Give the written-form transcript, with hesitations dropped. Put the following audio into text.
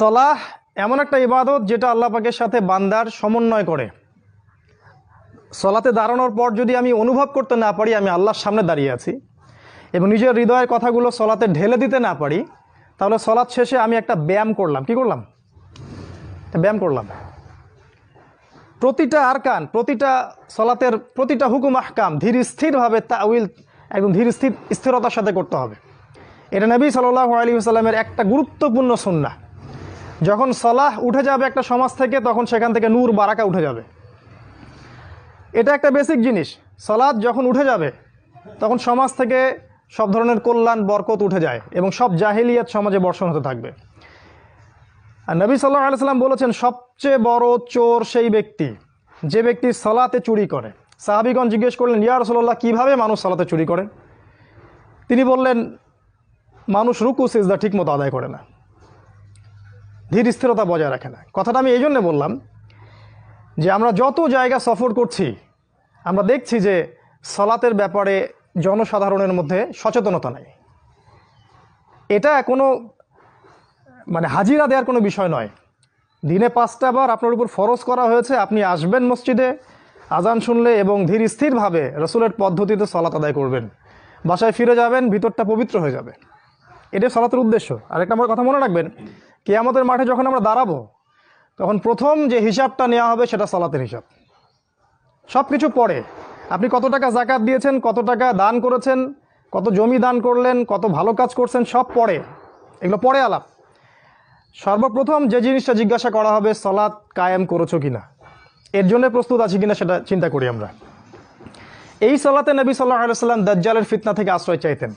সলাহ এমন একটা ইবাদত যেটা আল্লাহ পাকের সাথে বান্দার সমন্বয় করে। সলাতে দাঁড়ানোর পর যদি আমি অনুভব করতে না পারি আমি আল্লাহর সামনে দাঁড়িয়ে আছি এবং নিজের হৃদয়ের কথাগুলো সলাতে ঢেলে দিতে না পারি, তাহলে সলাৎ শেষে আমি একটা ব্যায়াম করলাম। কি করলাম? ব্যায়াম করলাম। প্রতিটা আরকান, প্রতিটা সলাতের প্রতিটা হুকুম আহকাম ধীর স্থিরভাবে তাউইল একদম ধীর স্থিরতার সাথে করতে হবে। এটা নবী সাল্লাল্লাহু আলাইহি ওয়াসাল্লামের একটা গুরুত্বপূর্ণ সুন্নাহ। যখন সলাহ উঠে যাবে একটা সমাজ থেকে, তখন সেখান থেকে নূর বারাকা উঠে যাবে। এটা একটা বেসিক জিনিস। সলাৎ যখন উঠে যাবে তখন সমাজ থেকে সব ধরনের কল্যাণ বরকত উঠে যায় এবং সব জাহেলিয়াত সমাজে বর্ষণ হতে থাকবে। আর নবী সাল্লাল্লাহু আলাইহি ওয়াসাল্লাম বলেছেন, সবচেয়ে বড় চোর সেই ব্যক্তি যে ব্যক্তি সলাতে চুরি করে। সাহাবীগণ জিজ্ঞেস করলেন, ইয়া রাসূলুল্লাহ, কীভাবে মানুষ সলাতে চুরি করে? তিনি বললেন, মানুষ রুকু সিজদা ঠিকমতো আদায় করে না, ধীর স্থিরতা বজায় রাখে না। কথাটা আমি এই জন্য বললাম যে আমরা যত জায়গা সফর করছি আমরা দেখছি যে সলাতের ব্যাপারে জনসাধারণের মধ্যে সচেতনতা নাই। এটা কোনো হাজিরা দেওয়ার কোনো বিষয় নয়। দিনে 5টা বার আপনার উপর ফরজ করা হয়েছে, আপনি আসবেন মসজিদে আজান শুনলে এবং ধীর স্থিরভাবে রসুলের পদ্ধতিতে সলাত আদায় করবেন, বাসায় ফিরে যাবেন, ভিতরটা পবিত্র হয়ে যাবে। এটাই সলাতের উদ্দেশ্য। আরেকটা আমার কথা মনে রাখবেন, কিয়ামতের মাঠে যখন আমরা দাঁড়াবো তখন প্রথম যে হিসাবটা নেওয়া হবে সেটা সলাতের হিসাব। সব কিছু পরে, আপনি কত টাকা যাকাত দিয়েছেন, কত টাকা দান করেছেন, কত জমি দান করলেন, কত ভালো কাজ করছেন, সব পরে, এগুলো পরে আলাপ। সর্বপ্রথম যে জিনিসটা জিজ্ঞাসা করা হবে, সলাত কায়েম করেছো কিনা, এর জন্য প্রস্তুত আছি কিনা সেটা চিন্তা করি আমরা। এই সলাতে নবী সাল্লাল্লাহু আলাইহি ওয়াসাল্লাম দাজ্জালের ফিতনা থেকে আশ্রয় চাইতেন।